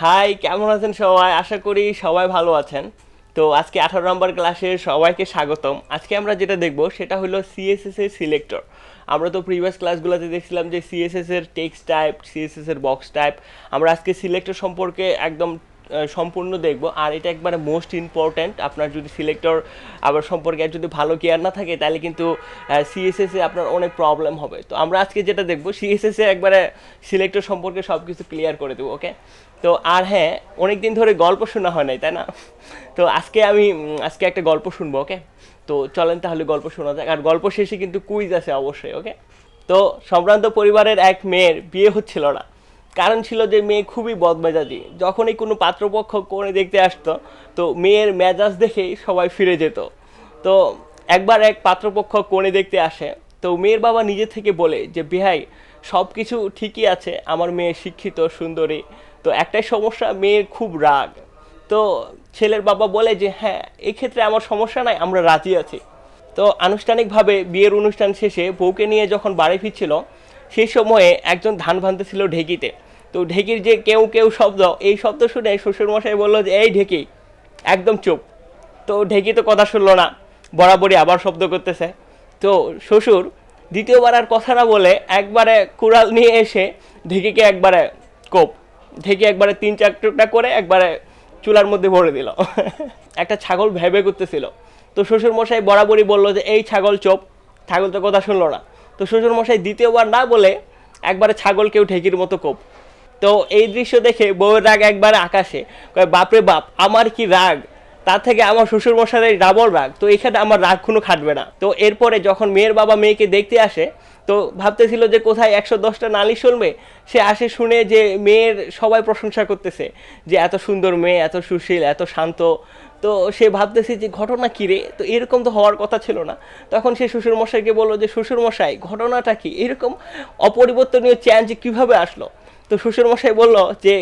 High, কেমন আছেন সবাই? আশা করি সবাই ভালো আছেন। তো আজকে 18 নম্বর ক্লাসে সবাইকে স্বাগতম। আজকে আমরা যেটা দেখব সেটা হলো সিএসএস এর সিলেক্টর। আমরা তো প্রিভিয়াস ক্লাসগুলোতে দেখছিলাম যে সিএসএস এর টেক্সট টাইপ, সিএসএস এর বক্স টাইপ। আমরা আজকে সিলেক্টর সম্পর্কে একদম সম্পূর্ণ দেখব। আর এটা একবারে মোস্ট ইম্পর্ট্যান্ট। আপনার যদি সিলেক্টর আবার সম্পর্কে যদি ভালো কেয়ার না থাকে তাহলে কিন্তু সিএসএস এ আপনার অনেক প্রবলেম হবে। তো আমরা আজকে যেটা দেখব সিএসএস এ একবারে সিলেক্টর সম্পর্কে সব কিছু ক্লিয়ার করে দেবো, ওকে? তো আর হ্যাঁ, অনেক দিন ধরে গল্প শোনা হয় নাই, তাই না? তো আজকে একটা গল্প শুনবো, ওকে? তো চলেন তাহলে গল্প শোনা যাক। আর গল্প শেষে কিন্তু কুইজ আছে অবশ্যই, ওকে? তো সম্ভ্রান্ত পরিবারের এক মেয়ের বিয়ে হচ্ছিল না। কারণ ছিল যে মেয়ে খুবই বদমেজাজি। যখনই কোনো পাত্রপক্ষ কোণে দেখতে আসতো, তো মেয়ের মেজাজ দেখেই সবাই ফিরে যেত। তো একবার এক পাত্রপক্ষ কোণে দেখতে আসে। তো মেয়ের বাবা নিজে থেকে বলে যে বিহাই, সব কিছু ঠিকই আছে, আমার মেয়ে শিক্ষিত সুন্দরী, তো একটাই সমস্যা, মেয়ের খুব রাগ। তো ছেলের বাবা বলে যে হ্যাঁ, এক্ষেত্রে আমার সমস্যা নাই, আমরা রাজি আছি। তো আনুষ্ঠানিকভাবে বিয়ের অনুষ্ঠান শেষে বউকে নিয়ে যখন বাড়ি ফিরছিল, সেই সময়ে একজন ধান ভানতেছিল ঢেকিতে। তো ঢেকির যে কেউ কেউ শব্দ, এই শব্দ শুনে শ্বশুরমশাই বললো যে এই ঢেকি, একদম চুপ। তো ঢেকি তো কথা শুনলো না, বরাবরই আবার শব্দ করতেছে। তো শ্বশুর দ্বিতীয়বার আর কথা না বলে একবারে কুড়াল নিয়ে এসে ঢেকিকে একবারে কোপ, ঢেকি একবারে 3-4 টুকরা করে একবারে চুলার মধ্যে ভরে দিল। একটা ছাগল ভেবে করতেছিল। তো শ্বশুর মশাই বরাবরই বললো যে এই ছাগল চোপ, ছাগল তো কথা শুনলো না। তো শ্বশুর মশাই দ্বিতীয়বার না বলে একবারে ছাগলকেও ঢেকির মতো কোপ। তো এই দৃশ্য দেখে বউয়ের রাগ একবারে আকাশে, কয় বাপরে বাপ, আমার কি রাগ, তার থেকে আমার শ্বশুর মশাই ডাবল রাগ, তো এখানে আমার রাগ কোনো খাটবে না। তো এরপরে যখন মেয়ের বাবা মেয়েকে দেখতে আসে, তো ভাবতেছিল যে কোথায় 110টা নালিশ শুনবে, সে আসে শুনে যে মেয়ের সবাই প্রশংসা করতেছে যে এত সুন্দর মেয়ে, এত সুশীল, এত শান্ত। তো সে ভাবতেছে যে ঘটনা কী রে, তো এরকম তো হওয়ার কথা ছিল না। তখন সে শ্বশুরমশাইকে বললো যে শ্বশুরমশাই, ঘটনাটা কি, এরকম অপরিবর্তনীয় চেঞ্জ কীভাবে আসলো? তো শ্বশুরমশাই বলল যে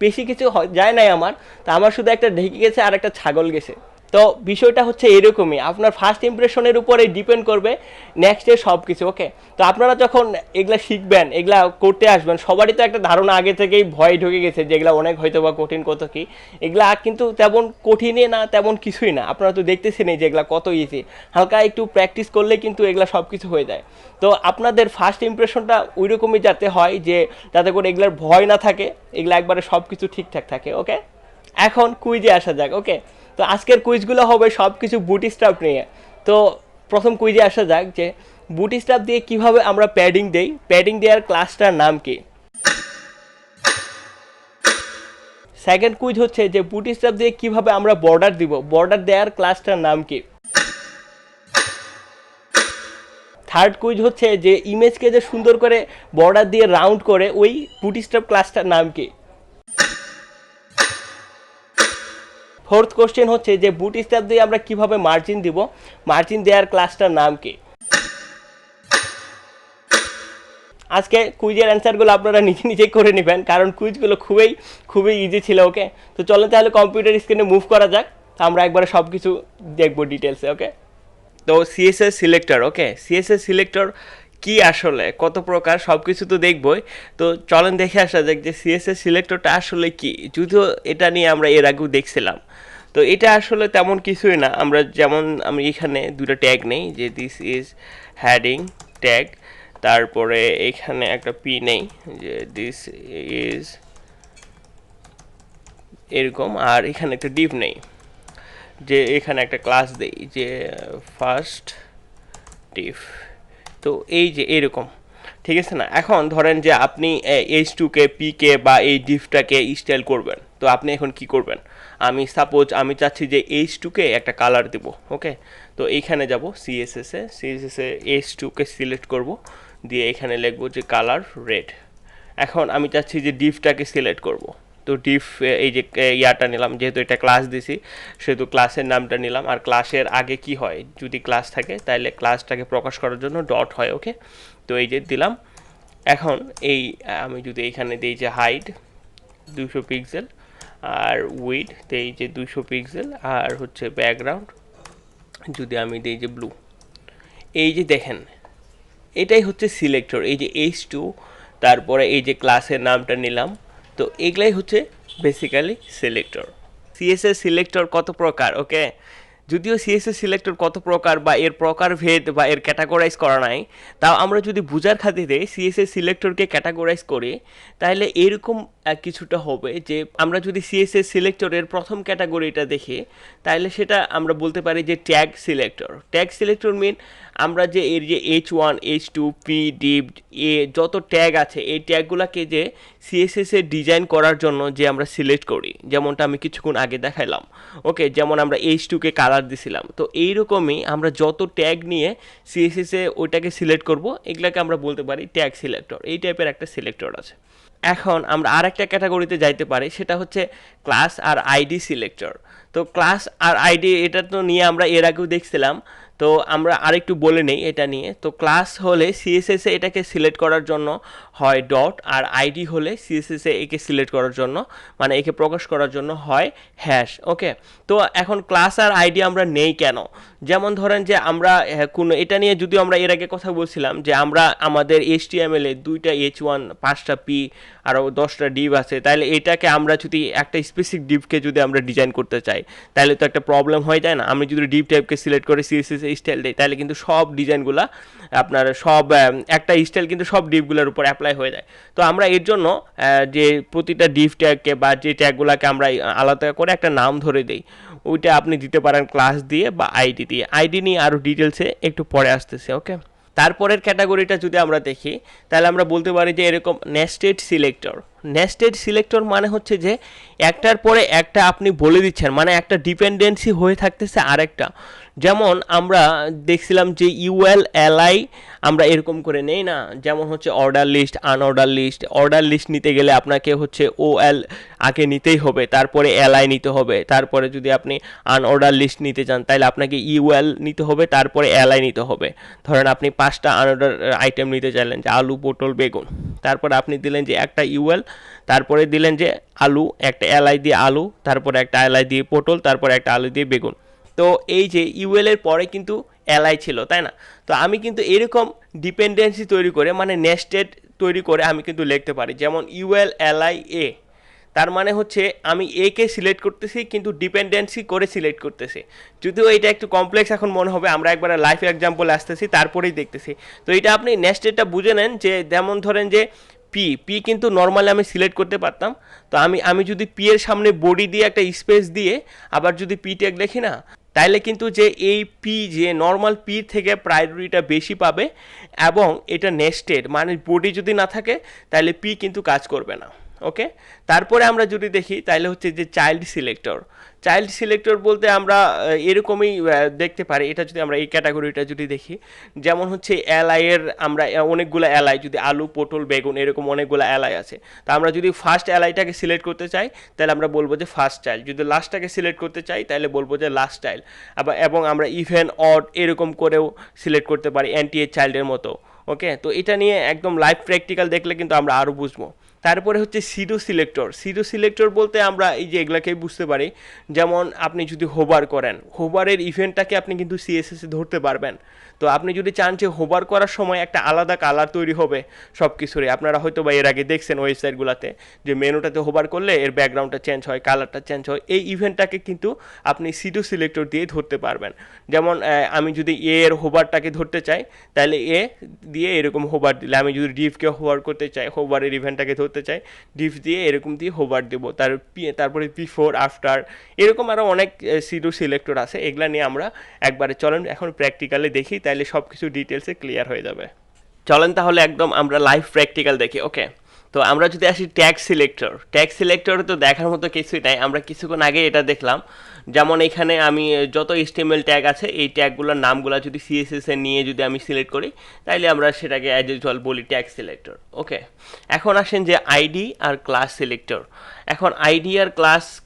বেশি কিছু যায় নাই আমার, তা আমার শুধু একটা ঢেকে গেছে আর একটা ছাগল গেছে। তো বিষয়টা হচ্ছে এরকমই, আপনার ফার্স্ট ইমপ্রেশনের উপরে ডিপেন্ড করবে নেক্সটে সব কিছু, ওকে? তো আপনারা যখন এগুলা শিখবেন, এগুলা করতে আসবেন, সবারই তো একটা ধারণা আগে থেকেই ভয় ঢুকে গেছে যে এগুলা অনেক হয়তো বা কঠিন, কত কি। এগুলা কিন্তু তেমন কঠিনই না, তেমন কিছুই না। আপনারা তো দেখতেছেনই যে এগুলা কত ইজি। হালকা একটু প্র্যাকটিস করলে কিন্তু এগুলা সব কিছু হয়ে যায়। তো আপনাদের ফার্স্ট ইমপ্রেশনটা ওই রকমই যাতে হয় যে যাতে করে এগুলার ভয় না থাকে, এগুলা একবারে সব কিছু ঠিকঠাক থাকে, ওকে? এখন কুইজে আসা যাক, ওকে? তো আজকের কুইজগুলো হবে সব কিছু বুটি স্টাফ নিয়ে। তো প্রথম কুইজে আসা যাক যে বুটি স্টাফ দিয়ে কিভাবে আমরা প্যাডিং দেই, প্যাডিং দেওয়ার ক্লাসটার নাম কি? সেকেন্ড কুইজ হচ্ছে যে বুটি স্টাফ দিয়ে কিভাবে আমরা বর্ডার দিব, বর্ডার দেওয়ার ক্লাসটার নাম কি? থার্ড কুইজ হচ্ছে যে ইমেজকে যে সুন্দর করে বর্ডার দিয়ে রাউন্ড করে ওই বুটি স্টাফ ক্লাসটার নাম কি? ফোর্থ কোশ্চেন হচ্ছে যে বুট স্ট্র্যাপ দিয়ে আমরা কিভাবে মার্জিন দিব, মার্জিন দেওয়ার ক্লাসটার নাম কি? আজকে কুইজের অ্যান্সারগুলো আপনারা নিজে নিজে করে নেবেন, কারণ কুইজগুলো খুবই খুবই ইজি ছিল, ওকে? তো চলেন তাহলে কম্পিউটার স্ক্রিনে মুভ করা যাক। আমরা একবারে সব কিছু দেখবো ডিটেলসে, ওকে? তো সিএসএস সিলেক্টর, ওকে? সিএসএস সিলেক্টর কি, আসলে কত প্রকার, সব কিছু তো দেখবই। তো চলেন দেখে আসা যাক যে সিএসএস সিলেক্টরটা আসলে কি। যদিও এটা নিয়ে আমরা এর আগেও দেখছিলাম। তো এটা আসলে তেমন কিছুই না। আমরা যেমন আমি এখানে দুটো ট্যাগ নেই, যে দিস ইজ হ্যাডিং ট্যাগ, তারপরে এখানে একটা পি নেই, যে দিস ইজ এরকম, আর এখানে একটা ডিভ নেই, যে এখানে একটা ক্লাস দেই যে ফার্স্ট ডিভ। তো এই যে এরকম, ঠিক আছে না? এখন ধরেন যে আপনি এইচ2কে পিকে বা এই ডিফটাকে স্টাইল করবেন, তো আপনি এখন কি করবেন? আমি সাপোজ আমি চাচ্ছি যে এইচ2কে একটা কালার দেব, ওকে? তো এইখানে যাব সিএসএসে, সিএসএসে এইচ2কে সিলেক্ট করব, দিয়ে এখানে লিখব যে কালার রেড। এখন আমি চাচ্ছি যে ডিফটাকে সিলেক্ট করব, তো ডিফ এই যে ইয়াটা নিলাম, যেহেতু এটা ক্লাস দিছি সেহেতু ক্লাসের নামটা নিলাম। আর ক্লাসের আগে কি হয়, যদি ক্লাস থাকে তাহলে ক্লাসটাকে প্রকাশ করার জন্য ডট হয়, ওকে? তো এই যে দিলাম। এখন এই আমি যদি এইখানে দিই যে হাইট 200 পিক্সেল, আর উইড দেই যে 200 পিক্সেল, আর হচ্ছে ব্যাকগ্রাউন্ড যদি আমি দিই যে ব্লু, এই যে দেখেন এটাই হচ্ছে সিলেক্টর। এই যে H2, তারপরে এই যে ক্লাসের নামটা নিলাম, তো এগুলাই হচ্ছে বেসিক্যালি সিলেক্টর। সিএসএস সিলেক্টর কত প্রকার, ওকে, যদিও সিএসএস সিলেক্টর কত প্রকার বা এর প্রকারভেদ বা এর ক্যাটাগরাইজ করা নাই, তাও আমরা যদি বুঝার খাতিরে সিএসএস সিলেক্টরকে ক্যাটাগরাইজ করি তাহলে এরকম কিছুটা হবে যে আমরা যদি সিএসএস সিলেক্টরের প্রথম ক্যাটাগরিটা দেখি তাহলে সেটা আমরা বলতে পারি যে ট্যাগ সিলেক্টর। ট্যাগ সিলেক্টর মিন আমরা যে এর যে H1 H2 P div এ যত ট্যাগ আছে এই ট্যাগগুলোকে যে সিএসএস এর ডিজাইন করার জন্য যে আমরা সিলেক্ট করি, যেমনটা আমি কিছুক্ষণ আগে দেখাইলাম, ওকে, যেমন আমরা H2 কে কালার দিছিলাম। তো এইরকমই আমরা যত ট্যাগ নিয়ে সিএসএস এ ওইটাকে সিলেক্ট করব এগুলাকে আমরা বলতে পারি ট্যাগ সিলেক্টর। এই টাইপের একটা সিলেক্টর আছে। এখন আমরা আরেকটা ক্যাটাগরিতে যাইতে পারি, সেটা হচ্ছে ক্লাস আর আইডি সিলেক্টর। তো ক্লাস আর আইডি এটা তো নিয়ে আমরা এর আগেও দেখছিলাম, তো আমরা আরেকটু বলে নেই এটা নিয়ে। তো ক্লাস হলে সিএসএস এ এটাকে সিলেক্ট করার জন্য হয় ডট, আর আইডি হলে সিএসএস এ একে সিলেক্ট করার জন্য মানে একে প্রকাশ করার জন্য হয় হ্যাশ, ওকে। তো এখন ক্লাস আর আইডি আমরা নেই কেন? যেমন ধরেন যে আমরা কোনো এটা নিয়ে যদিও আমরা এর আগে কথা বলছিলাম যে আমরা আমাদের HTML এ 2টা H1 5টা P আরও 10টা ডিভ আছে, তাহলে এটাকে আমরা যদি একটা স্পেসিফিক ডিভকে যদি আমরা ডিজাইন করতে চাই তাহলে তো একটা প্রবলেম হয়ে যায় না? আমি যদি ডিভ টাইপকে সিলেক্ট করে সিএসএস স্টাইল দিই তাহলে কিন্তু সব ডিজাইনগুলো আপনার সব একটা স্টাইল কিন্তু সব ডিভগুলোর উপর অ্যাপ্লাই হয়ে যায়। তো আমরা এর জন্য যে প্রতিটা ডিভ ট্যাগকে বা যে ট্যাগগুলোকে আমরা আলাদা করে একটা নাম ধরে দিই, ওইটা আপনি দিতে পারেন ক্লাস দিয়ে বা আইডি দিয়ে। আইডি নিয়ে আরও ডিটেলসে একটু পরে আসতেছে, ওকে। তারপরের ক্যাটাগরিটা যদি আমরা দেখি তাহলে আমরা বলতে পারি যে এরকম নেস্টেড সিলেক্টর। নেস্টেড সিলেক্টর মানে হচ্ছে যে একটার পরে একটা আপনি বলে দিচ্ছেন, মানে একটা ডিপেন্ডেন্সি হয়ে থাকতেছে আরেকটা। যেমন আমরা দেখছিলাম যে ইউএল এলআই আমরা এরকম করে নেই না, যেমন হচ্ছে order list, unorder list. Order list নিতে গেলে আপনাকে হচ্ছে ওএল আগে নিতেই হবে, তারপরে এলআই নিতে হবে, তারপরে যদি আপনি আনঅর্ডার লিস্ট নিতে চান তাহলে আপনাকে ইউএল নিতে হবে, তারপরে এলআই নিতে হবে। ধরেন আপনি 5টা আনঅর্ডার আইটেম নিতে চাইলেন যে আলু, পটল, বেগুন, তারপরে আপনি দিলেন যে একটা ইউএল, তারপরে দিলেন যে আলু, একটা এলআই দিয়ে আলু, তারপরে একটা এলআই দিয়ে পটল, তারপরে একটা আলু দিয়ে বেগুন। তো এই যে ইউএল এর পরে কিন্তু এলআই ছিল, তাই না? তো আমি কিন্তু এরকম ডিপেন্ডেন্সি তৈরি করে মানে নেস্টেড তৈরি করে আমি কিন্তু লিখতে পারি, যেমন ইউএল এলআই এ। তার মানে হচ্ছে আমি এ কে সিলেক্ট করতেছি কিন্তু ডিপেন্ডেন্সি করে সিলেক্ট করতেছি। যদিও এটা একটু কমপ্লেক্স এখন মনে হবে, আমরা একবার লাইফ এক্সাম্পল আসতেছি তারপরেই দেখতেছি। তো এটা আপনি নেস্টেডটা বুঝে নেন যে যেমন ধরেন যে পি কিন্তু নর্মালি আমি সিলেক্ট করতে পারতাম। তো আমি যদি পি এর সামনে বডি দিয়ে একটা স্পেস দিয়ে আবার যদি পি ট্যাগ লিখি না, তাইলে কিন্তু যে এই পি যে নর্মাল পি থেকে প্রায়োরিটিটা বেশি পাবে এবং এটা নেস্টেড মানে বডি যদি না থাকে তাহলে পি কিন্তু কাজ করবে না, ওকে। তারপরে আমরা যদি দেখি তাহলে হচ্ছে যে চাইল্ড সিলেক্টর। চাইল্ড সিলেক্টর বলতে আমরা এরকমই দেখতে পারি, এটা যদি আমরা এই ক্যাটাগরিটা যদি দেখি, যেমন হচ্ছে এলআই এর আমরা অনেকগুলো এলআই, যদি আলু, পটল, বেগুন এরকম অনেকগুলো এলআই আছে। তো আমরা যদি ফার্স্ট এলআইটাকে সিলেক্ট করতে চাই তাহলে আমরা বলবো যে ফার্স্ট চাইল্ড, যদি লাস্টটাকে সিলেক্ট করতে চাই তাহলে বলবো যে লাস্ট চাইল্ড। আবার এবং আমরা ইভেন অড এরকম করেও সিলেক্ট করতে পারি অ্যান্টি এ চাইল্ডের মতো, ওকে। তো এটা নিয়ে একদম লাইভ প্র্যাকটিক্যাল দেখলে কিন্তু আমরা আরও বুঝবো। তারপরে হচ্ছে সিডো সিলেক্টর। সিডো সিলেক্টর বলতে আমরা এই যে এগুলাকেই বুঝতে পারি, যেমন আপনি যদি হোভার করেন, হোভারের ইভেন্টটাকে আপনি কিন্তু সিএসএস এ ধরতে পারবেন। তো আপনি যদি চান যে হোভার করার সময় একটা আলাদা কালার তৈরি হবে সব কিছুরই, আপনারা হয়তো বা এর আগে দেখছেন ওয়েবসাইটগুলোতে যে মেনুটাতে হোভার করলে এর ব্যাকগ্রাউন্ডটা চেঞ্জ হয়, কালারটা চেঞ্জ হয়, এই ইভেন্টটাকে কিন্তু আপনি সিডো সিলেক্টর দিয়ে ধরতে পারবেন। যেমন আমি যদি এ এর হোভারটাকে ধরতে চাই তাহলে এ দিয়ে এরকম হোভার দিলে, আমি যদি ডিভকে হোভার করতে চাই, হোভারের ইভেন্টটাকে ধরতে চাই, ডিভ দিয়ে এরকম দিয়ে হোভার দেবো, তারপরে বিফোর, আফটার, এরকম আরও অনেক সিডো সিলেক্টর আছে। এগুলা নিয়ে আমরা একবারে চলেন এখন প্র্যাকটিক্যালে দেখি, তাহলে সব কিছু ডিটেলসে ক্লিয়ার হয়ে যাবে। চলেন তাহলে একদম আমরা লাইভ প্র্যাকটিক্যাল দেখি, ওকে। তো আমরা যদি আসি ট্যাগ সিলেক্টর, ট্যাগ সিলেক্টর তো দেখার মতো কিছুই নাই, আমরা কিছুক্ষণ আগে এটা দেখলাম। যেমন এখানে আমি যত HTML ট্যাগ আছে এই ট্যাগগুলোর নামগুলো যদি সিএসএস এ নিয়ে যদি আমি সিলেক্ট করি তাহলে আমরা সেটাকে অ্যাজ ইউজুয়াল বলি ট্যাগ সিলেক্টর, ওকে। এখন আসেন যে আইডি আর ক্লাস সিলেক্টর। এখন আইডি আর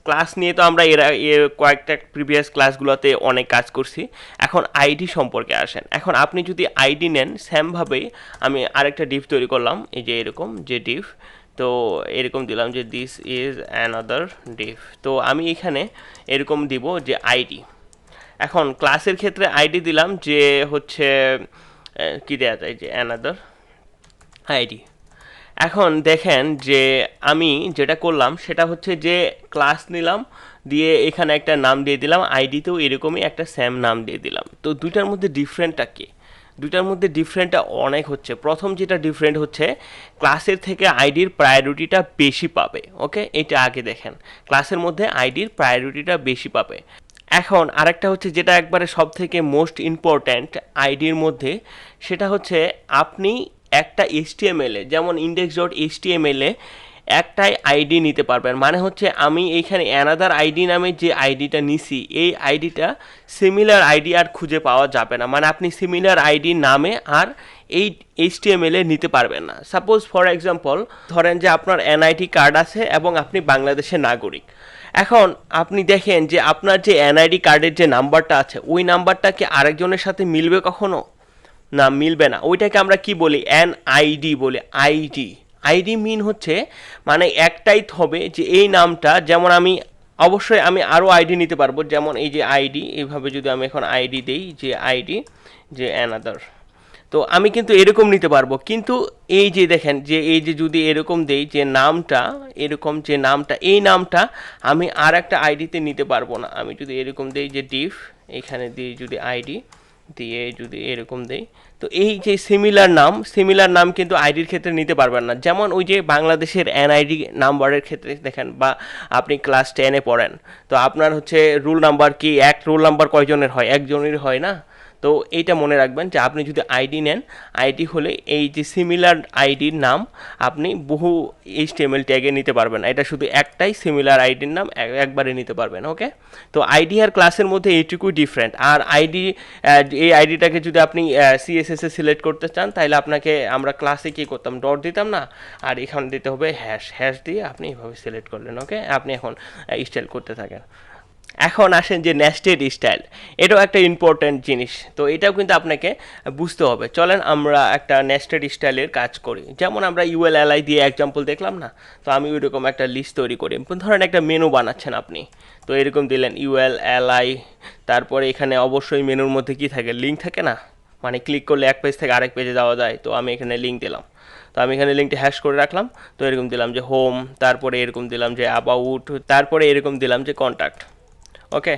ক্লাস নিয়ে তো আমরা এর কয়েকটা প্রিভিয়াস ক্লাসগুলোতে অনেক কাজ করছি। এখন আইডি সম্পর্কে আসেন। এখন আপনি যদি আইডি নেন সেমভাবেই আমি আরেকটা ডিভ তৈরি করলাম, এই যে এরকম যে ডিভ, তো এরকম দিলাম যে দিস ইজ অ্যানাদার ডিভ। তো আমি এখানে এরকম দিব যে আইডি। এখন ক্লাসের ক্ষেত্রে আইডি দিলাম যে হচ্ছে কী দেওয়া যায় যে অ্যানাদার আইডি। এখন দেখেন যে আমি যেটা করলাম সেটা হচ্ছে যে ক্লাস নিলাম, দিয়ে এখানে একটা নাম দিয়ে দিলাম, আইডিতেও এরকমই একটা সেম নাম দিয়ে দিলাম। তো দুইটার মধ্যে ডিফারেন্টটা কি? দুইটার মধ্যে ডিফারেন্টটা অনেক হচ্ছে। প্রথম যেটা ডিফারেন্ট হচ্ছে, ক্লাসের থেকে আইডির প্রায়োরিটিটা বেশি পাবে। ওকে, এটা আগে দেখেন, ক্লাসের মধ্যে আইডির প্রায়োরিটিটা বেশি পাবে। এখন আরেকটা হচ্ছে যেটা একবারে সব থেকে মোস্ট ইম্পর্ট্যান্ট আইডির মধ্যে, সেটা হচ্ছে আপনি একটা এইচটিএমএল এ, যেমন ইন্ডেক্স ডট এইচটিএমএল এ একটাই আইডি নিতে পারবেন। মানে হচ্ছে আমি এইখানে অ্যানাদার আইডি নামে যে আইডিটা নিছি, এই আইডিটা সিমিলার আইডি আর খুঁজে পাওয়া যাবে না। মানে আপনি সিমিলার আইডি নামে আর এই এইচটিএমএল এ নিতে পারবেন না। সাপোজ ফর এক্সাম্পল ধরেন যে আপনার এনআইডি কার্ড আছে এবং আপনি বাংলাদেশের নাগরিক। এখন আপনি দেখেন যে আপনার যে এনআইডি কার্ডের যে নাম্বারটা আছে, ওই নাম্বারটা কি আরেকজনের সাথে মিলবে কখনো? না, মিলবে না। ওইটাকে আমরা কি বলি? এনআইডি বলি। আইডি, আইডি মিন হচ্ছে মানে একটাই হবে যে এই নামটা, যেমন আমি অবশ্যই আমি আরও আইডি নিতে পারবো, যেমন এই যে আইডি, এইভাবে যদি আমি এখন আইডি দেই যে আইডি যে অ্যানাদার, তো আমি কিন্তু এরকম নিতে পারবো। কিন্তু এই যে দেখেন যে এই যে যদি এরকম দেই যে নামটা, এরকম যে নামটা, এই নামটা আমি আর একটা আইডিতে নিতে পারবো না। আমি যদি এরকম দেই যে ডিফ, এখানে দিয়ে যদি আইডি দিয়ে যদি এরকম দেই, তো এই যে সিমিলার নাম কিন্তু আইডির ক্ষেত্রে নিতে পারবেন না। যেমন ওই যে বাংলাদেশের এনআইডি নাম্বারের ক্ষেত্রে দেখেন, বা আপনি ক্লাস 10-এ পড়েন, তো আপনার হচ্ছে রুল নাম্বার কি, এক রুল নাম্বার কয়জনের হয়? একজনের হয় না? তো এইটা মনে রাখবেন যে আপনি যদি আইডি নেন, আইডি হলে এই যে সিমিলার আইডির নাম আপনি বহু এইচটিএমএল ট্যাগে নিতে পারবেন না। এটা শুধু একটাই সিমিলার আইডির নাম একবারে নিতে পারবেন। ওকে, তো আইডি আর ক্লাসের মধ্যে এইটুকুই ডিফারেন্ট। আর আইডি, এই আইডিটাকে যদি আপনি সিএসএস এ সিলেক্ট করতে চান, তাহলে আপনাকে আমরা ক্লাসে কী করতাম, ডট দিতাম না, আর এখানে দিতে হবে হ্যাশ। হ্যাশ দিয়ে আপনি এইভাবে সিলেক্ট করলেন। ওকে, আপনি এখন স্টাইল করতে থাকেন। এখন আসেন যে নেস্টেড স্টাইল, এটাও একটা ইম্পর্ট্যান্ট জিনিস। তো এটাও কিন্তু আপনাকে বুঝতে হবে। চলেন আমরা একটা নেস্টেড স্টাইলের কাজ করি। যেমন আমরা ইউএল এলআই দিয়ে এক্সাম্পল দেখলাম না, তো আমি ওইরকম একটা লিস্ট তৈরি করি। ধরেন একটা মেনু বানাচ্ছেন আপনি, তো এরকম দিলেন ইউএল এলআই, তারপরে এখানে অবশ্যই মেনুর মধ্যে কি থাকে? লিঙ্ক থাকে না? মানে ক্লিক করলে এক পেজ থেকে আরেক পেজে যাওয়া যায়। তো আমি এখানে লিঙ্ক দিলাম, তো আমি এখানে লিঙ্কটি হ্যাশ করে রাখলাম। তো এরকম দিলাম যে হোম, তারপরে এরকম দিলাম যে অ্যাবাউট, তারপরে এরকম দিলাম যে কন্ট্যাক্ট। ওকে,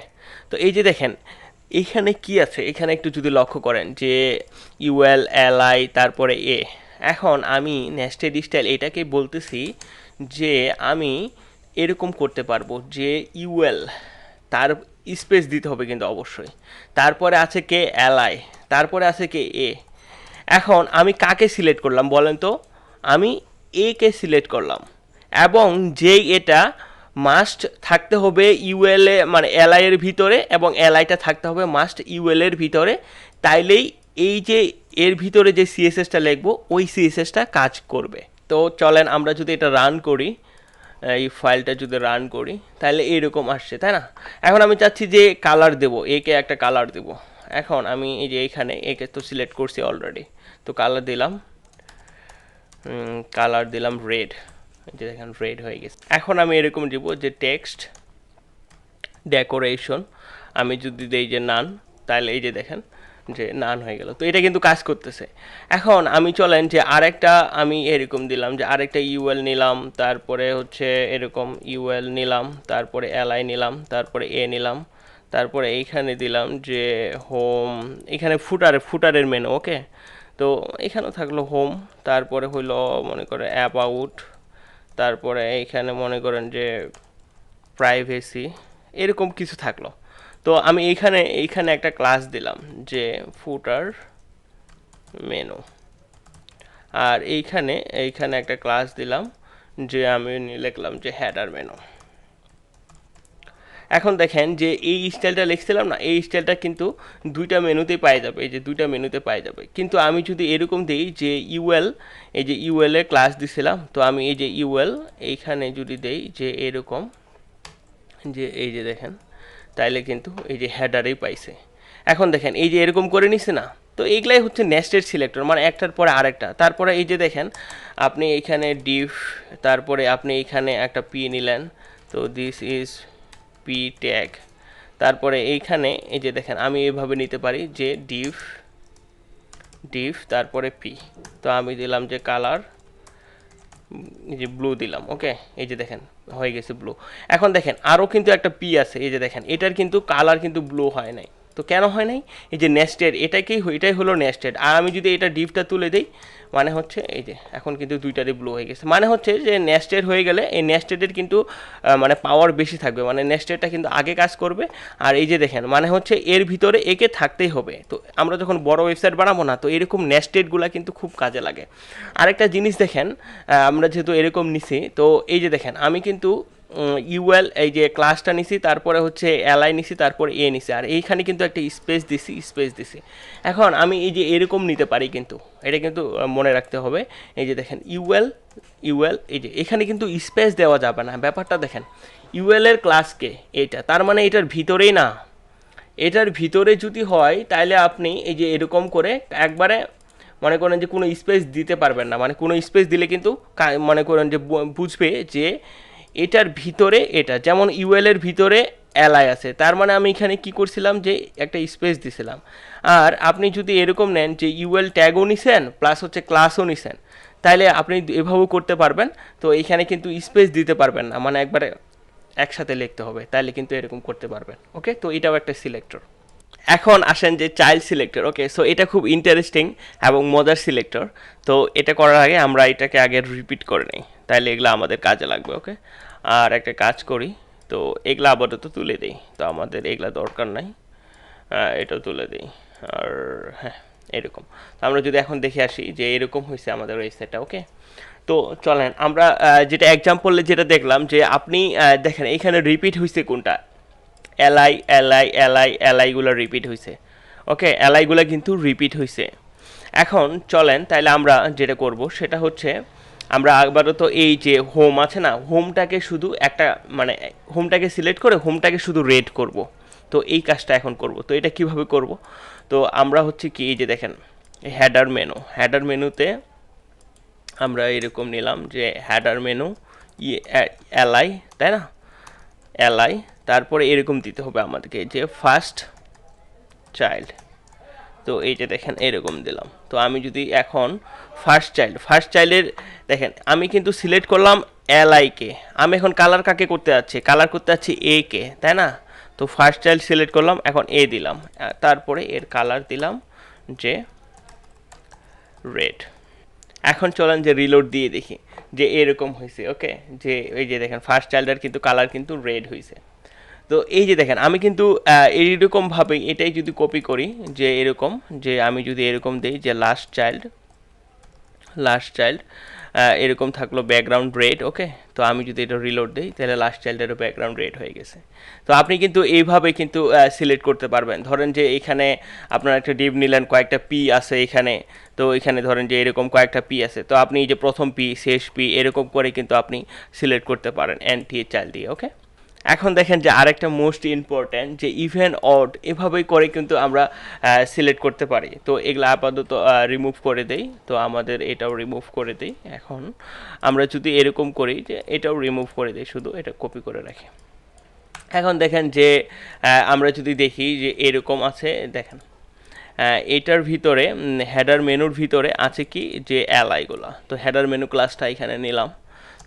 তো এই যে দেখেন এইখানে কি আছে, এখানে একটু যদি লক্ষ্য করেন যে ইউএল এলআই তারপরে এ। এখন আমি নেস্টেড স্টাইল এটাকে বলতেছি যে আমি এরকম করতে পারবো যে ইউএল, তার স্পেস দিতে হবে কিন্তু অবশ্যই, তারপরে আছে কে এলআই, তারপরে আছে কে এ। এখন আমি কাকে সিলেক্ট করলাম বলেন তো? আমি এ কে সিলেক্ট করলাম, এবং যেই এটা মাস্ট থাকতে হবে ইউএল এ, মানে এলআই এর ভিতরে, এবং এলআইটা থাকতে হবে মাস্ট ইউএল এর ভিতরে। তাইলেই এই যে এর ভিতরে যে সিএসএসটা লিখবো, ওই সিএসএসটা কাজ করবে। তো চলেন আমরা যদি এটা রান করি, এই ফাইলটা যদি রান করি, তাহলে এইরকম আসছে, তাই না? এখন আমি চাচ্ছি যে কালার দেবো, একে একটা কালার দেবো। এখন আমি এই যে এইখানে একে তো সিলেক্ট করছি অলরেডি, তো কালার দিলাম, রেড। যে দেখেন রেড হয়ে গেছে। এখন আমি এরকম দিব যে টেক্সট ডেকোরেশন, আমি যদি দেই যে নান, তাহলে এই যে দেখেন যে নান হয়ে গেল। তো এটা কিন্তু কাজ করতেছে। এখন আমি চলেন যে আরেকটা আমি এরকম দিলাম যে আরেকটা ইউএল নিলাম, তারপরে হচ্ছে এরকম ইউএল নিলাম, তারপরে এলআই নিলাম, তারপরে এ নিলাম, তারপরে এইখানে দিলাম যে হোম, এখানে ফুটারের মেনু। ওকে, তো এখানেও থাকলো হোম, তারপরে হইলো মনে করে অ্যাবাউট, তারপরে এইখানে মনে করেন যে প্রাইভেসি, এরকম কিছু থাকলো। তো আমি এইখানে একটা ক্লাস দিলাম যে ফুটার মেনু, আর এইখানে একটা ক্লাস দিলাম যে আমি লিখলাম যে হেডার মেনু। এখন দেখেন যে এই স্টাইলটা লিখছিলাম না, এই স্টাইলটা কিন্তু দুইটা মেনুতেই পাওয়া যাবে, এই যে দুইটা মেনুতে পাওয়া যাবে। কিন্তু আমি যদি এরকম দিই যে ইউএল, এই যে ইউএল এর ক্লাস দিছিলাম, তো আমি এই যে ইউএল এইখানে যদি দেই যে এরকম, যে এই যে দেখেন, তাইলে কিন্তু এই যে হেডারেই পাইছে। এখন দেখেন এই যে এরকম করে নিছে না, তো এইগুলাই হচ্ছে নেস্টেড সিলেক্টর, মানে একটার পরে আরেকটা। তারপরে এই যে দেখেন আপনি এইখানে ডিফ, তারপরে আপনি এইখানে একটা পি নিলেন, তো দিস ইজ পি ট্যাগ, তারপরে এইখানে এই যে দেখেন আমি এইভাবে নিতে পারি যে ডিফ তারপরে পি, তো আমি দিলাম যে কালার, এই যে ব্লু দিলাম, ওকে, এই যে দেখেন হয়ে গেছে ব্লু। এখন দেখেন আরও কিন্তু একটা পি আছে, এই যে দেখেন এটার কিন্তু কালার কিন্তু ব্লু হয় নাই। তো কেন হয় নাই? এই যে নেস্টেড, এটাই হলো নেস্টেড। আর আমি যদি এটা ডিপটা তুলে দিই, মানে হচ্ছে এই যে এখন কিন্তু দুইটারই ব্লু হয়ে গেছে, মানে হচ্ছে যে নেস্টেড হয়ে গেলে এই নেস্টেডের কিন্তু মানে পাওয়ার বেশি থাকবে, মানে নেস্টেডটা কিন্তু আগে কাজ করবে। আর এই যে দেখেন মানে হচ্ছে এর ভিতরে একে থাকতেই হবে। তো আমরা যখন বড় ওয়েবসাইট বানাবো না, তো এরকম নেস্টেডগুলো কিন্তু খুব কাজে লাগে। আরেকটা জিনিস দেখেন, আমরা যেহেতু এরকম নিছি, তো এই যে দেখেন আমি কিন্তু ইউএল এই যে ক্লাসটা নিছি, তারপরে হচ্ছে এলআই নিছি, তারপরে এ নিছি, আর এইখানে কিন্তু একটা স্পেস দিছি। এখন আমি এই যে এরকম নিতে পারি, কিন্তু এটা কিন্তু মনে রাখতে হবে। এই যে দেখেন ইউএল এই যে এখানে কিন্তু স্পেস দেওয়া যাবে না। ব্যাপারটা দেখেন, ইউএল এর ক্লাসকে এইটা, তার মানে এটার ভিতরেই না, এটার ভিতরে যদি হয় তাহলে আপনি এই যে এরকম করে একবারে মনে করেন যে কোনো স্পেস দিতে পারবেন না। মানে কোনো স্পেস দিলে কিন্তু মনে করেন যে বুঝবে যে এটার ভিতরে এটা, যেমন ইউএল এর ভিতরে এলআই আছে, তার মানে আমি এখানে কি করছিলাম যে একটা স্পেস দিছিলাম। আর আপনি যদি এরকম নেন যে ইউএল ট্যাগও নিছেন প্লাস হচ্ছে ক্লাসও নিছেন, তাহলে আপনি এভাবেও করতে পারবেন। তো এখানে কিন্তু স্পেস দিতে পারবেন না, মানে একবারে একসাথে লিখতে হবে, তাহলে কিন্তু এরকম করতে পারবেন। ওকে, তো এটাও একটা সিলেক্টর। এখন আসেন যে চাইল্ড সিলেক্টর। ওকে, সো এটা খুব ইন্টারেস্টিং এবং মজার সিলেক্টর। তো এটা করার আগে আমরা এটাকে আগে রিপিট করে নিই, তাহলে এগুলো আমাদের কাজে লাগবে। ওকে, আর একটা কাজ করি, তো এগুলো আপাতত তুলে দিই, তো আমাদের এগুলো দরকার নাই, এটাও তুলে দিই। আর হ্যাঁ, এরকম। তো আমরা যদি এখন দেখে আসি যে এরকম হয়েছে আমাদের ওয়েবসাইটটা। ওকে, তো চলেন আমরা যেটা এক্সাম্পলে যেটা দেখলাম যে আপনি দেখেন এখানে রিপিট হয়েছে কোনটা, এলআইগুলো রিপিট হয়েছে। ওকে, এলআইগুলো কিন্তু রিপিট হয়েছে। এখন চলেন তাহলে আমরা যেটা করব সেটা হচ্ছে আমরা আবারও তো এই যে হোম আছে না, হোমটাকে শুধু একটা মানে হোমটাকে সিলেক্ট করে হোমটাকে শুধু রেড করব। তো এই কাজটা এখন করব। তো এটা কিভাবে করব? তো আমরা হচ্ছে কি এই যে দেখেন হেডার মেনুতে আমরা এরকম নিলাম যে হেডার মেনু এলআই, তাই না, এলআই, তারপরে এরকম দিতে হবে আমাদেরকে যে ফার্স্ট চাইল্ড। তো এই যে দেখেন এরকম দিলাম। তো আমি যদি এখন ফার্স্ট চাইল্ডের দেখেন আমি কিন্তু সিলেক্ট করলাম এলআইকে, আমি এখন কালার কাকে করতে যাচ্ছি, কালার করতে যাচ্ছি এ কে, তাই না। তো ফার্স্ট চাইল্ড সিলেক্ট করলাম, এখন এ দিলাম, তারপরে এর কালার দিলাম যে রেড। এখন চলেন যে রিলোড দিয়ে দেখি যে এরকম হয়েছে। ওকে, যে এই যে দেখেন ফার্স্ট চাইল্ডের কিন্তু কালার কিন্তু রেড হয়েছে। তো এই যে দেখেন আমি কিন্তু এইরকমভাবেই এটাই যদি কপি করি যে এরকম, যে আমি যদি এরকম দিই যে লাস্ট চাইল্ড এরকম থাকলো ব্যাকগ্রাউন্ড রেড। ওকে, তো আমি যদি এটা রিলোড দিই তাহলে লাস্ট চাইল্ডেরও ব্যাকগ্রাউন্ড রেড হয়ে গেছে। তো আপনি কিন্তু এইভাবে কিন্তু সিলেক্ট করতে পারবেন। ধরেন যে এখানে আপনার একটা ডিভ নিলেন, কয়েকটা পি আছে এখানে, তো এখানে ধরেন যে এরকম কয়েকটা পি আছে, তো আপনি এই যে প্রথম পি শেষ পি এরকম করে কিন্তু আপনি সিলেক্ট করতে পারেন এনটি চাইল্ড দিয়ে। ওকে, এখন দেখেন যে আরেকটা মোস্ট ইম্পর্ট্যান্ট যে ইভেন অড, এভাবেই করে কিন্তু আমরা সিলেক্ট করতে পারি। তো এগুলো আপাতত রিমুভ করে দেই, তো আমাদের এটাও রিমুভ করে দিই। এখন আমরা যদি এরকম করি যে এটাও রিমুভ করে দিই, শুধু এটা কপি করে রাখি। এখন দেখেন যে আমরা যদি দেখি যে এরকম আছে, দেখেন এটার ভিতরে হেডার মেনুর ভিতরে আছে কি যে এলআইগুলো। তো হেডার মেনু ক্লাসটা এখানে নিলাম,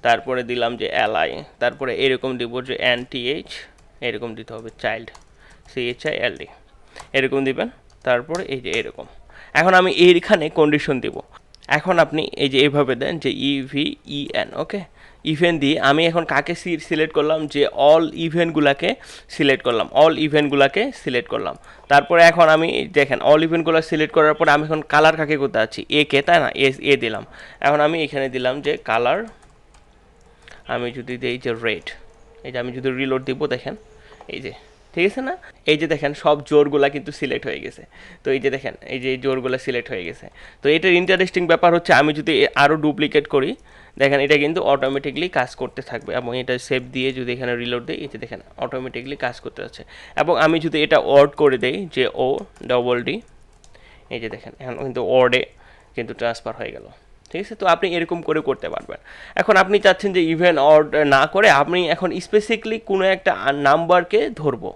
তারপরে দিলাম যে এলআই, তারপরে এরকম দিব যে এনটিএইচ, এরকম দিতে হবে চাইল্ড CHILD, এরকম দিবেন, তারপরে এই যে এরকম। এখন আমি এইখানে কন্ডিশন দিব। এখন আপনি এই যে এইভাবে দেন যে EVEN। ওকে, ইভেন্ট দিয়ে আমি এখন কাকে সিলেক্ট করলাম যে অল ইভেন্টগুলোকে সিলেক্ট করলাম। তারপরে এখন আমি দেখেন অল ইভেন্টগুলো সিলেক্ট করার পরে আমি এখন কালার কাকে করতে আছি, এ কে, তাই না, এ দিলাম। এখন আমি এখানে দিলাম যে কালার, আমি যদি দিই যে রেড, এই যে আমি যদি রিলোড দিব দেখেন এই যে ঠিক আছে না, এই যে দেখেন সব জোরগুলা কিন্তু সিলেক্ট হয়ে গেছে। তো এই যে দেখেন এই যে জোরগুলা সিলেক্ট হয়ে গেছে। তো এটার ইন্টারেস্টিং ব্যাপার হচ্ছে আমি যদি আরও ডুপ্লিকেট করি, দেখেন এটা কিন্তু অটোমেটিকলি কাজ করতে থাকবে। এবং এটা সেভ দিয়ে যদি এখানে রিলোড দিই, এই যে দেখেন অটোমেটিকলি কাজ করতে যাচ্ছে। এবং আমি যদি এটা অড করে দেই যে ODD, এই যে দেখেন এখন কিন্তু অর্ডে কিন্তু ট্রান্সফার হয়ে গেল। ঠিক আছে, তো আপনি এরকম করে করতে পারবেন। এখন আপনি চাচ্ছেন যে ইভেন অড না করে আপনি এখন স্পেসিফিকলি কোনো একটা নাম্বারকে ধরবো।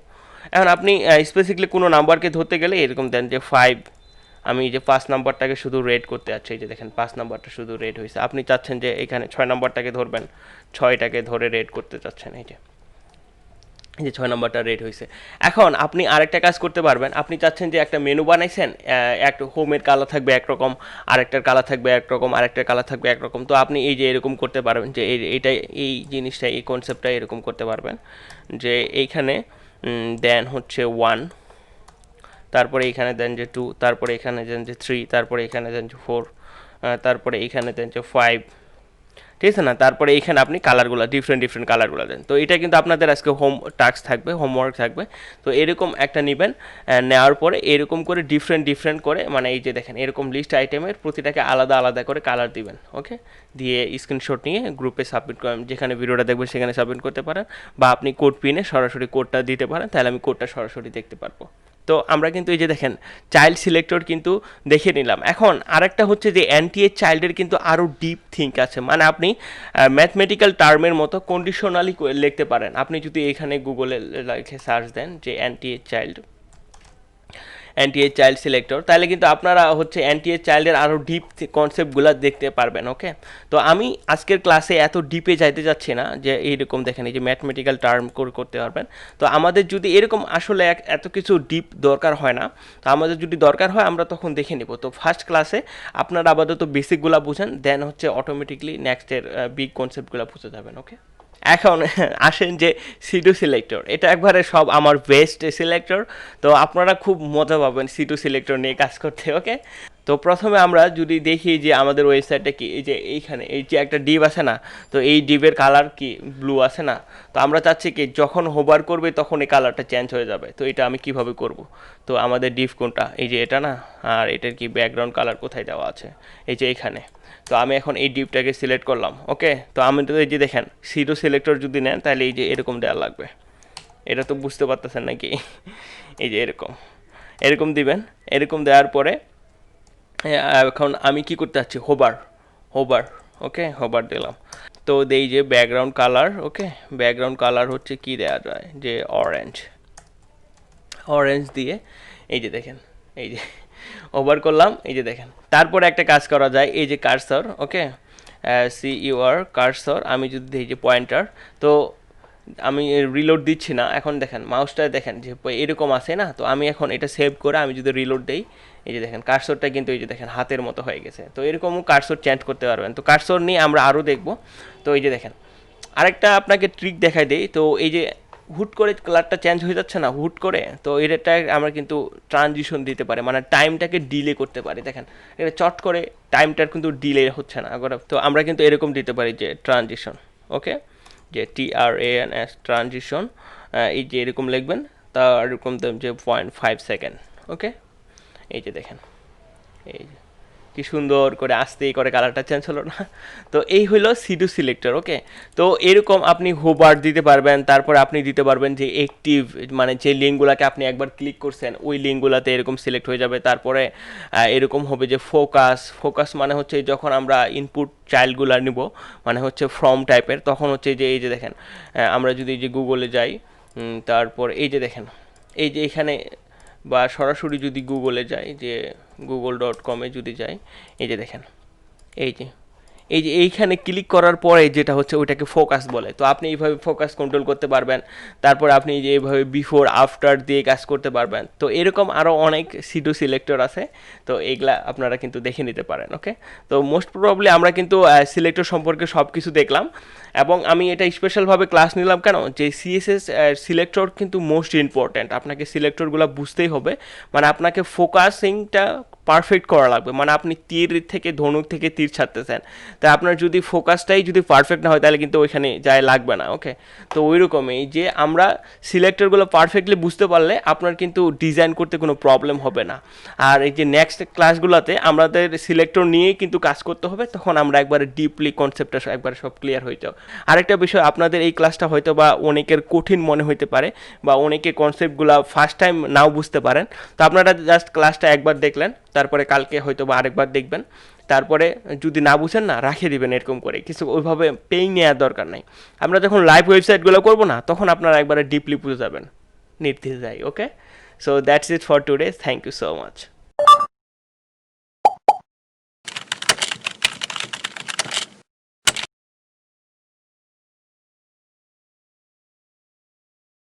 এখন আপনি স্পেসিফিকলি কোনো নাম্বারকে ধরতে গেলে এরকম দেন যে 5, আমি এই যে 5 নাম্বারটাকে শুধু রেড করতে যাচ্ছি, এই যে দেখেন 5 নাম্বারটা শুধু রেড হয়েছে। আপনি চাচ্ছেন যে এখানে 6 নাম্বারটাকে ধরবেন, 6টাকে ধরে রেড করতে চাচ্ছেন, এই যে 6 নাম্বারটা রেড হয়েছে। এখন আপনি আরেকটা কাজ করতে পারবেন, আপনি চাচ্ছেন যে একটা মেনু বানাইছেন, একটা হোমের কালার থাকবে একরকম, আরেকটার কালার থাকবে একরকম, আরেকটার কালার থাকবে একরকম। তো আপনি এই যে এরকম করতে পারবেন, যে এইটাই এই জিনিসটা এই কনসেপ্টটা এরকম করতে পারবেন যে এইখানে দেন হচ্ছে 1, তারপরে এখানে দেন যে 2, তারপরে এখানে দেন যে 3, তারপরে এখানে দেন যে 4, তারপরে এখানে দেন যে 5, ঠিক আছে না? তারপরে এইখানে আপনি কালারগুলো ডিফারেন্ট কালারগুলো দেন। তো এটা কিন্তু আপনাদের আজকে হোম টাস্ক থাকবে, হোমওয়ার্ক থাকবে। তো এরকম একটা নেবেন, নেওয়ার পরে এরকম করে ডিফারেন্ট করে, মানে এই যে দেখেন এরকম লিস্ট আইটেমের প্রতিটাকে আলাদা আলাদা করে কালার দিবেন, ওকে? দিয়ে স্ক্রিনশট নিয়ে গ্রুপে সাবমিট করেন, যেখানে ভিডিওটা দেখবেন সেখানে সাবমিট করতে পারেন, বা আপনি কোড পিনে সরাসরি কোডটা দিতে পারেন, তাহলে আমি কোডটা সরাসরি দেখতে পারবো। তো আমরা কিন্তু এই যে দেখেন চাইল্ড সিলেক্টর কিন্তু দেখে নিলাম। এখন আরেকটা হচ্ছে যে এনটিএইচ চাইল্ডের কিন্তু আরও ডিপ থিঙ্ক আছে, মানে আপনি ম্যাথমেটিক্যাল টার্মের মতো কন্ডিশনালি লিখতে পারেন। আপনি যদি এখানে গুগলে লিখে সার্চ দেন যে এনটিএইচ চাইল্ড সিলেক্টর, তাহলে কিন্তু আপনারা হচ্ছে এনটিএইচ চাইল্ডের আরও ডিপ কনসেপ্টগুলো দেখতে পারবেন, ওকে? তো আমি আজকের ক্লাসে এত ডিপে যাইতে যাচ্ছি না, যে এইরকম দেখেন এই যে ম্যাথমেটিক্যাল টার্ম করতে পারবেন। তো আমাদের যদি এরকম আসলে এত কিছু ডিপ দরকার হয় না, তো আমাদের যদি দরকার হয় আমরা তখন দেখে নিব। তো ফার্স্ট ক্লাসে আপনারা আপাতত বেসিকগুলো বুঝেন, দেন হচ্ছে অটোমেটিকলি নেক্সটের বিগ কনসেপ্টগুলো বুঝে যাবেন, ওকে? এখন আসেন যে সিটু সিলেক্টর, এটা একবারে সব আমার বেস্ট সিলেক্টর। তো আপনারা খুব মজা পাবেন সিটু সিলেক্টর নিয়ে কাজ করতে, ওকে? তো প্রথমে আমরা যদি দেখি যে আমাদের ওয়েবসাইটটা কি, এই যে এইখানে এই যে একটা ডিভ আছে না, তো এই ডিভের কালার কি ব্লু আছে না, তো আমরা চাচ্ছি কি যখন হোভার করবে তখন এই কালারটা চেঞ্জ হয়ে যাবে। তো এটা আমি কিভাবে করব? তো আমাদের ডিভ কোনটা, এই যে এটা না, আর এটার কি ব্যাকগ্রাউন্ড কালার কোথায় দেওয়া আছে, এই যে এইখানে। তো আমি এখন এই ডিপটাকে সিলেক্ট করলাম, ওকে? তো আমি তো এই যে দেখেন সিটো সিলেক্টর যদি নেন তাহলে এই যে এরকম দেওয়া লাগবে। এটা তো বুঝতে পারতেছেন নাকি? এই যে এরকম দিবেন। এরকম দেওয়ার পরে এখন আমি কি করতে চাচ্ছি, হোবার, ওকে? হোবার দিলাম। তো এই যে ব্যাকগ্রাউন্ড কালার, ওকে? ব্যাকগ্রাউন্ড কালার হচ্ছে কি দেওয়া যায়, যে অরেঞ্জ দিয়ে এই যে দেখেন এই যে ওভার করলাম, এই যে দেখেন। তারপরে একটা কাজ করা যায়, এই যে কার্সর, ওকে? CUR কার্সর, আমি যদি এই যে পয়েন্টার, তো আমি রিলোড দিচ্ছি না। এখন দেখেন মাউসটা দেখেন যে এরকম আছে না, তো আমি এখন এটা সেভ করে আমি যদি রিলোড দেই, এই যে দেখেন কার্সরটা কিন্তু এই যে দেখেন হাতের মতো হয়ে গেছে। তো এরকমও কার্সর চেঞ্জ করতে পারবেন। তো কার্সর নিয়ে আমরা আরও দেখব। তো এই যে দেখেন আরেকটা আপনাকে ট্রিক দেখাই দেই। তো এই যে হুট করে কালারটা চেঞ্জ হয়ে যাচ্ছে না, হুট করে, তো এটা আমরা কিন্তু ট্রানজিশন দিতে পারি, মানে টাইমটাকে ডিলে করতে পারি। দেখেন এটা চট করে টাইমটার কিন্তু ডিলে হচ্ছে না। তো আমরা কিন্তু এরকম দিতে পারি যে ট্রানজিশন, ওকে? যে TRANS ট্রানজিশন, এই যে এরকম লিখবেন, তা এরকম যে 0.5 সেকেন্ড, ওকে? এই যে দেখেন এই যে কি সুন্দর করে আস্তেই করে কালারটা চেঞ্জ হলো না? তো এই হলো সিডু সিলেক্টর, ওকে? তো এরকম আপনি হোবার দিতে পারবেন। তারপরে আপনি দিতে পারবেন যে অ্যাক্টিভ, মানে যে লিঙ্কগুলোকে আপনি একবার ক্লিক করছেন ওই লিঙ্কগুলোতে এরকম সিলেক্ট হয়ে যাবে। তারপরে এরকম হবে যে ফোকাস মানে হচ্ছে যখন আমরা ইনপুট চাইল্ডগুলো নিব, মানে হচ্ছে ফ্রম টাইপের, তখন হচ্ছে যে এই যে দেখেন আমরা যদি এই যে গুগলে যাই, তারপর এই যে দেখেন এই যে এখানে, বা সরাসরি যদি গুগলে যাই, যে google.com-এ যদি যাই, এই যে দেখেন এই যে এইখানে ক্লিক করার পরে যেটা হচ্ছে ওইটাকে ফোকাস বলে। তো আপনি এইভাবে ফোকাস কন্ট্রোল করতে পারবেন। তারপর আপনি যে এইভাবে বিফোর আফটার দিয়ে কাজ করতে পারবেন। তো এরকম আরও অনেক সিডো সিলেক্টর আছে, তো এইগুলা আপনারা কিন্তু দেখে নিতে পারেন, ওকে? তো মোস্ট প্রবাবলি আমরা কিন্তু সিলেক্টর সম্পর্কে সব কিছু দেখলাম, এবং আমি এটা স্পেশালভাবে ক্লাস নিলাম কেন, যে CSS সিলেক্টর কিন্তু মোস্ট ইম্পর্ট্যান্ট। আপনাকে সিলেক্টরগুলো বুঝতেই হবে, মানে আপনাকে ফোকাসিংটা পারফেক্ট করা লাগবে। মানে আপনি তীর থেকে ধনুক থেকে তীর ছাড়তেছেন, তাই আপনার যদি ফোকাসটাই যদি পারফেক্ট না হয় তাহলে কিন্তু ওইখানে যায় লাগবে না, ওকে? তো ওই রকমই যে আমরা সিলেক্টরগুলো পারফেক্টলি বুঝতে পারলে আপনার কিন্তু ডিজাইন করতে কোনো প্রবলেম হবে না। আর এই যে নেক্সট ক্লাসগুলোতে আমাদের সিলেক্টর নিয়েই কিন্তু কাজ করতে হবে, তখন আমরা একবারে ডিপলি কনসেপ্টটা একবারে সব ক্লিয়ার হয়ে যাও। আরেকটা বিষয়, আপনাদের এই ক্লাসটা হয়তো বা অনেকের কঠিন মনে হইতে পারে, বা অনেকে কনসেপ্টগুলো ফার্স্ট টাইম নাও বুঝতে পারেন। তো আপনারা জাস্ট ক্লাসটা একবার দেখলেন, তারপরে কালকে হয়তো বা আরেকবার দেখবেন, তারপরে যদি না বুঝেন না রাখে দিবেন এরকম করে, কিছু ওইভাবে পেইং নেওয়ার দরকার নাই। আমরা যখন লাইভ ওয়েবসাইটগুলো করবো না, তখন আপনারা একবারে ডিপলি বুঝে যাবেন নির্দ্বিধায়, okay? So that's it for today, thank you so much.